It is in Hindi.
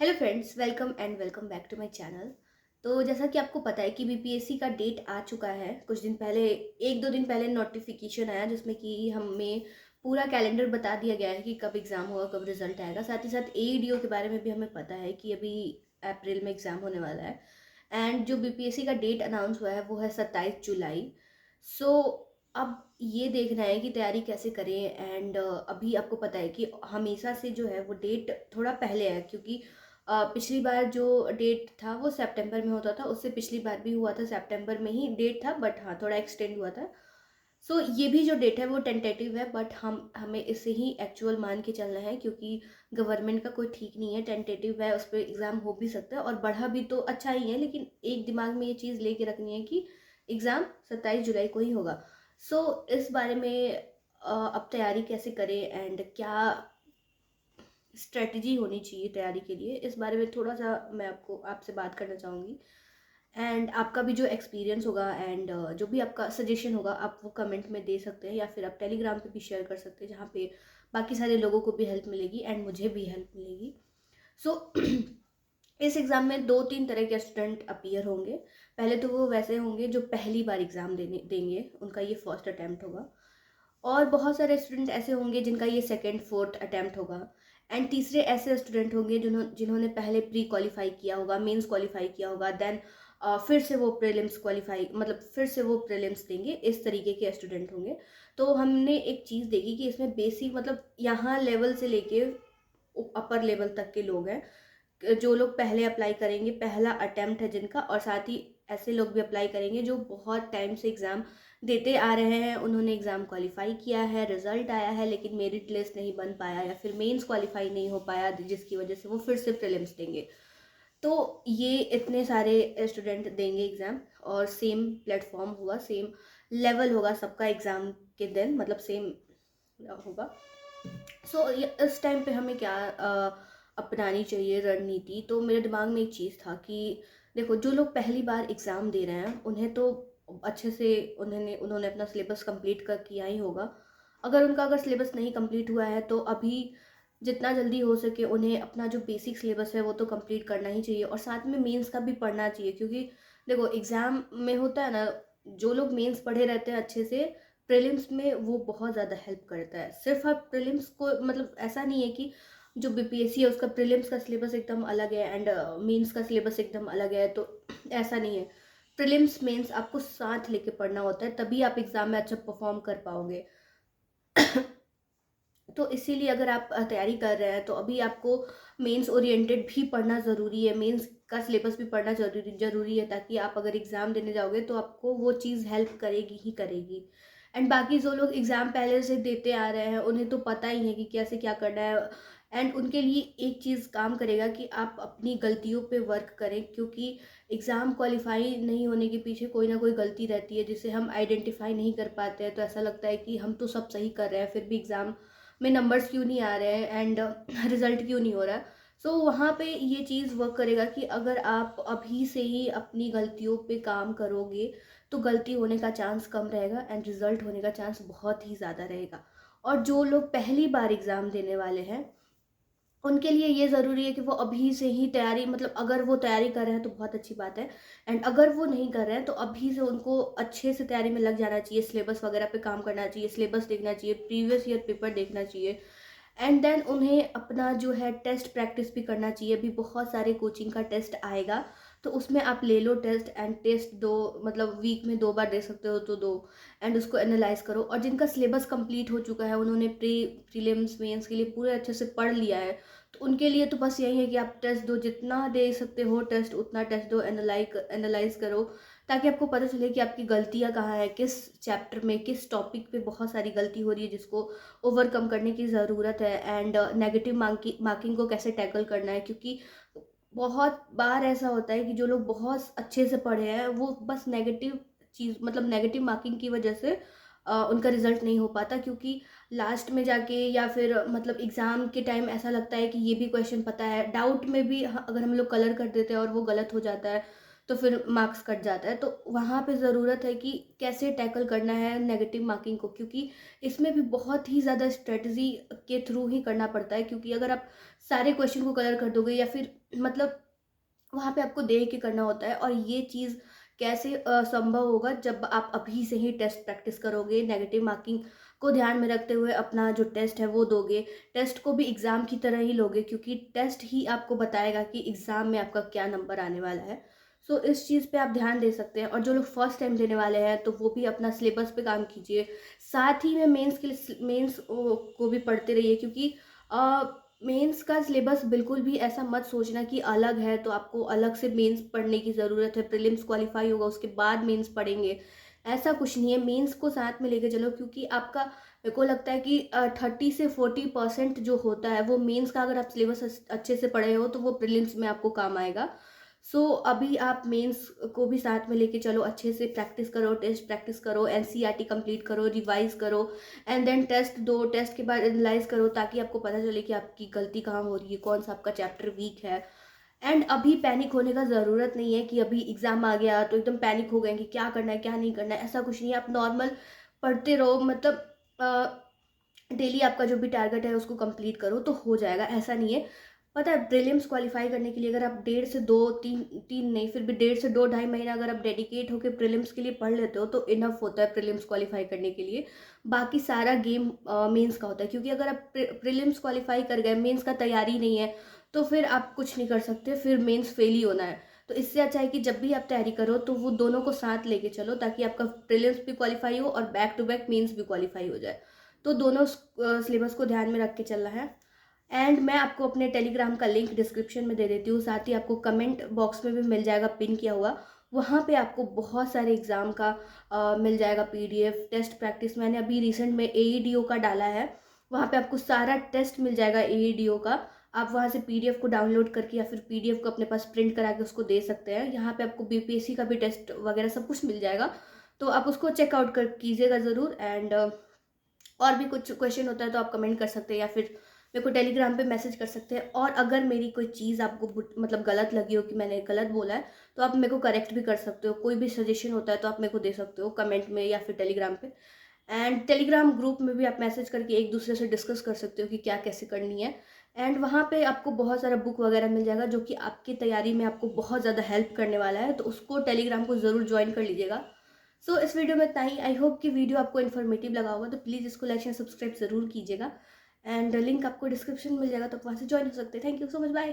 Hello friends, welcome back to my channel. तो जैसा कि आपको पता है कि बीपीएससी का डेट आ चुका है। कुछ दिन पहले, एक दो दिन पहले नोटिफिकेशन आया जिसमें कि हमें पूरा कैलेंडर बता दिया गया है कि कब एग्ज़ाम होगा, कब रिजल्ट आएगा। साथ ही साथ एईडीओ के बारे में भी हमें पता है कि अभी अप्रैल में एग्ज़ाम होने वाला है। एंड जो बीपीएससी का डेट अनाउंस हुआ है वो है 27 जुलाई। सो अब ये देखना है कि तैयारी कैसे करें। एंड अभी आपको पता है कि हमेशा से जो है वो डेट थोड़ा पहले है, क्योंकि पिछली बार जो डेट था वो सितंबर में होता था। उससे पिछली बार भी हुआ था, सितंबर में ही डेट था, बट हाँ थोड़ा एक्सटेंड हुआ था। सो ये भी जो डेट है वो टेंटेटिव है, बट हमें इसे ही एक्चुअल मान के चलना है, क्योंकि गवर्नमेंट का कोई ठीक नहीं है। टेंटेटिव है, उस पर एग्ज़ाम हो भी सकता है और बढ़ा भी तो अच्छा ही है, लेकिन एक दिमाग में ये चीज़ लेके रखनी है कि एग्ज़ाम 27 जुलाई को ही होगा। सो इस बारे में अब तैयारी कैसे करें एंड क्या स्ट्रेटजी होनी चाहिए तैयारी के लिए, इस बारे में थोड़ा सा मैं आपको आपसे बात करना चाहूँगी। एंड आपका भी जो एक्सपीरियंस होगा एंड जो भी आपका सजेशन होगा आप वो कमेंट में दे सकते हैं, या फिर आप टेलीग्राम पे भी शेयर कर सकते हैं, जहाँ पे बाकी सारे लोगों को भी हेल्प मिलेगी एंड मुझे भी हेल्प मिलेगी। सो इस एग्ज़ाम में दो तीन तरह के स्टूडेंट अपीयर होंगे। पहले तो वो वैसे होंगे जो पहली बार एग्ज़ाम देंगे, उनका ये फर्स्ट अटैम्प्ट होगा। और बहुत सारे स्टूडेंट ऐसे होंगे जिनका ये सेकंड फोर्थ अटैम्प्ट होगा। एंड तीसरे ऐसे स्टूडेंट होंगे जिन्होंने पहले प्री क्वालिफाई किया होगा, मेंस क्वालिफाई किया होगा, देन फिर से वो प्रीलिम्स क्वालिफाई, मतलब फिर से वो प्रीलिम्स देंगे। इस तरीके के स्टूडेंट होंगे। तो हमने एक चीज़ देखी कि इसमें बेसिक, मतलब यहाँ लेवल से लेके अपर लेवल तक के लोग हैं। जो लोग पहले अप्लाई करेंगे, पहला अटेम्प्ट है जिनका, और साथ ही ऐसे लोग भी अप्लाई करेंगे जो बहुत टाइम से एग्ज़ाम देते आ रहे हैं। उन्होंने एग्ज़ाम क्वालिफाई किया है, रिजल्ट आया है, लेकिन मेरिट लिस्ट नहीं बन पाया या फिर मेंस क्वालिफाई नहीं हो पाया, जिसकी वजह से वो फिर से प्रीलिम्स देंगे। तो ये इतने सारे स्टूडेंट देंगे एग्ज़ाम, और सेम प्लेटफॉर्म होगा, सेम लेवल होगा सबका एग्ज़ाम के दिन, मतलब सेम होगा। सो इस टाइम पे हमें क्या अपनानी चाहिए रणनीति। तो मेरे दिमाग में एक चीज़ था कि देखो, जो लोग पहली बार एग्ज़ाम दे रहे हैं उन्हें तो अच्छे से उन्होंने उन्होंने अपना सिलेबस कंप्लीट कर किया ही होगा। अगर सिलेबस नहीं कंप्लीट हुआ है तो अभी जितना जल्दी हो सके उन्हें अपना जो बेसिक सिलेबस है वो तो कंप्लीट करना ही चाहिए, और साथ में मेंस का भी पढ़ना चाहिए। क्योंकि देखो, एग्ज़ाम में होता है ना, जो लोग मेंस पढ़े रहते हैं अच्छे से, प्रीलिम्स में वो बहुत ज़्यादा हेल्प करता है। सिर्फ आप प्रीलिम्स को, मतलब ऐसा नहीं है कि जो बीपीएससी है उसका प्रीलिम्स का सिलेबस एकदम अलग है एंड मेंस का सिलेबस एकदम अलग है, तो ऐसा नहीं है। प्रीलिम्स मेंस आपको साथ लेके पढ़ना होता है, तभी आप एग्ज़ाम में अच्छा परफॉर्म कर पाओगे। तो इसीलिए अगर आप तैयारी कर रहे हैं तो अभी आपको मेंस ओरिएंटेड भी पढ़ना ज़रूरी है, मेंस का सिलेबस भी पढ़ना ज़रूरी है, ताकि आप अगर एग्ज़ाम देने जाओगे तो आपको वो चीज़ हेल्प करेगी ही करेगी। एंड बाकी जो लोग एग्ज़ाम पहले से देते आ रहे हैं उन्हें तो पता ही है कि कैसे क्या करना है। एंड उनके लिए एक चीज़ काम करेगा कि आप अपनी गलतियों पे वर्क करें, क्योंकि एग्ज़ाम क्वालिफाई नहीं होने के पीछे कोई ना कोई गलती रहती है जिसे हम आइडेंटिफाई नहीं कर पाते हैं। तो ऐसा लगता है कि हम तो सब सही कर रहे हैं, फिर भी एग्ज़ाम में नंबर्स क्यों नहीं आ रहे हैं एंड रिजल्ट क्यों नहीं हो रहा है। सो वहाँ पे ये चीज़ वर्क करेगा कि अगर आप अभी से ही अपनी गलतियों पे काम करोगे तो गलती होने का चांस कम रहेगा एंड रिजल्ट होने का चांस बहुत ही ज़्यादा रहेगा। और जो लोग पहली बार एग्ज़ाम देने वाले हैं उनके लिए ये ज़रूरी है कि वो अभी से ही तैयारी, मतलब अगर वो तैयारी कर रहे हैं तो बहुत अच्छी बात है। एंड अगर वो नहीं कर रहे हैं तो अभी से उनको अच्छे से तैयारी में लग जाना चाहिए, सिलेबस वगैरह पे काम करना चाहिए, सिलेबस देखना चाहिए, प्रीवियस ईयर पेपर देखना चाहिए। एंड देन उन्हें अपना जो है टेस्ट प्रैक्टिस भी करना चाहिए। अभी बहुत सारे कोचिंग का टेस्ट आएगा, तो उसमें आप ले लो टेस्ट, एंड टेस्ट दो, मतलब वीक में 2 बार दे सकते हो तो दो। एंड उसको एनालाइज करो। और जिनका सिलेबस कंप्लीट हो चुका है, उन्होंने प्रीलिम्स मेंस के लिए पूरे अच्छे से पढ़ लिया है, तो उनके लिए तो बस यही है कि आप टेस्ट दो, जितना दे सकते हो टेस्ट उतना टेस्ट दो, एनालाइज करो, ताकि आपको पता चले कि आपकी गलतियाँ कहाँ है, किस चैप्टर में, किस टॉपिक पे बहुत सारी गलती हो रही है जिसको ओवरकम करने की ज़रूरत है। एंड नेगेटिव मार्किंग को कैसे टैकल करना है, क्योंकि बहुत बार ऐसा होता है कि जो लोग बहुत अच्छे से पढ़े हैं वो बस नेगेटिव चीज़, मतलब नेगेटिव मार्किंग की वजह से उनका रिजल्ट नहीं हो पाता, क्योंकि लास्ट में जाके या फिर मतलब एग्ज़ाम के टाइम ऐसा लगता है कि ये भी क्वेश्चन पता है, डाउट में भी अगर हम लोग कलर कर देते हैं और वो गलत हो जाता है तो फिर मार्क्स कट जाता है। तो वहाँ पे ज़रूरत है कि कैसे टैकल करना है नेगेटिव मार्किंग को, क्योंकि इसमें भी बहुत ही ज़्यादा स्ट्रेटजी के थ्रू ही करना पड़ता है। क्योंकि अगर आप सारे क्वेश्चन को कलर कर दोगे या फिर मतलब वहाँ पे आपको देख के करना होता है, और ये चीज़ कैसे संभव होगा जब आप अभी से ही टेस्ट प्रैक्टिस करोगे, नेगेटिव मार्किंग को ध्यान में रखते हुए अपना जो टेस्ट है वो दोगे। टेस्ट को भी एग्ज़ाम की तरह ही लोगे, क्योंकि टेस्ट ही आपको बताएगा कि एग्ज़ाम में आपका क्या नंबर आने वाला है। सो इस चीज़ पे आप ध्यान दे सकते हैं। और जो लोग फर्स्ट टाइम देने वाले हैं तो वो भी अपना सिलेबस पे काम कीजिए। साथ ही में मेंस के लिए मेंस को भी पढ़ते रहिए, क्योंकि मेंस का सिलेबस बिल्कुल भी ऐसा मत सोचना कि अलग है तो आपको अलग से मेंस पढ़ने की ज़रूरत है। प्रीलिम्स क्वालिफाई होगा उसके बाद मेंस पढ़ेंगे, ऐसा कुछ नहीं है। मेंस को साथ में लेके चलो, क्योंकि आपका मेरे को लगता है कि 30 से 40% जो होता है वो मेंस का, अगर आप सिलेबस अच्छे से पढ़े हो तो वो प्रीलिम्स में आपको काम आएगा। सो अभी आप मेंस को भी साथ में लेके चलो, अच्छे से प्रैक्टिस करो, टेस्ट प्रैक्टिस करो, एनसीईआरटी कंप्लीट करो, रिवाइज करो, एंड देन टेस्ट दो। टेस्ट के बाद एनालाइज करो ताकि आपको पता चले कि आपकी गलती कहाँ हो रही है, कौन सा आपका चैप्टर वीक है। एंड अभी पैनिक होने का ज़रूरत नहीं है कि अभी एग्ज़ाम आ गया तो एकदम पैनिक हो गए कि क्या करना है क्या नहीं करना है, ऐसा कुछ नहीं है। आप नॉर्मल पढ़ते रहो, मतलब डेली आपका जो भी टारगेट है उसको कंप्लीट करो तो हो जाएगा, ऐसा नहीं है। पता है, प्रीलिम्स क्वालिफाई करने के लिए अगर आप 1.5 से 2 3 नहीं, फिर भी 1.5 से 2 ढाई महीना अगर आप डेडिकेट होकर प्रीलिम्स के लिए पढ़ लेते हो तो इनफ होता है प्रीलिम्स क्वालिफाई करने के लिए। बाकी सारा गेम मेंस का होता है, क्योंकि अगर आप प्रीलिम्स क्वालिफाई कर गए, मेंस का तैयारी नहीं है, तो फिर आप कुछ नहीं कर सकते, फिर मेंस फेल ही होना है। तो इससे अच्छा है कि जब भी आप तैयारी करो तो वो दोनों को साथ लेके चलो, ताकि आपका प्रीलिम्स भी क्वालिफाई हो और बैक टू बैक मेंस भी क्वालिफाई हो जाए। तो दोनों सिलेबस को ध्यान में रख के चलना है। एंड मैं आपको अपने टेलीग्राम का लिंक डिस्क्रिप्शन में दे देती हूँ, साथ ही आपको कमेंट बॉक्स में भी मिल जाएगा पिन किया हुआ। वहाँ पे आपको बहुत सारे एग्ज़ाम का मिल जाएगा पीडीएफ, टेस्ट प्रैक्टिस। मैंने अभी रिसेंट में एईडीओ का डाला है, वहाँ पे आपको सारा टेस्ट मिल जाएगा एईडीओ का। आप वहाँ से पीडीएफ को डाउनलोड करके या फिर पीडीएफ को अपने पास प्रिंट करा के उसको दे सकते हैं। यहाँ पे आपको बीपीएससी का भी टेस्ट वगैरह सब कुछ मिल जाएगा, तो आप उसको चेकआउट कर कीजिएगा ज़रूर। एंड और भी कुछ क्वेश्चन होता है तो आप कमेंट कर सकते हैं या फिर मेरे को टेलीग्राम पे मैसेज कर सकते हैं। और अगर मेरी कोई चीज़ आपको मतलब गलत लगी हो कि मैंने गलत बोला है, तो आप मेरे को करेक्ट भी कर सकते हो। कोई भी सजेशन होता है तो आप मेरे को दे सकते हो कमेंट में या फिर टेलीग्राम पे। एंड टेलीग्राम ग्रुप में भी आप मैसेज करके एक दूसरे से डिस्कस कर सकते हो कि क्या कैसे करनी है। एंड वहाँ पे आपको बहुत सारा बुक वगैरह मिल जाएगा जो कि आपकी तैयारी में आपको बहुत ज़्यादा हेल्प करने वाला है, तो उसको टेलीग्राम को ज़रूर ज्वाइन कर लीजिएगा। सो इस वीडियो में इतना ही। आई होप कि वीडियो आपको इन्फॉर्मेटिव लगा होगा, तो प्लीज़ इसको लाइक एंड सब्सक्राइब ज़रूर कीजिएगा। एंड लिंक आपको डिस्क्रिप्शन में मिल जाएगा, तो आप वहाँ से ज्वाइन हो सकते हैं। Thank you so much, bye.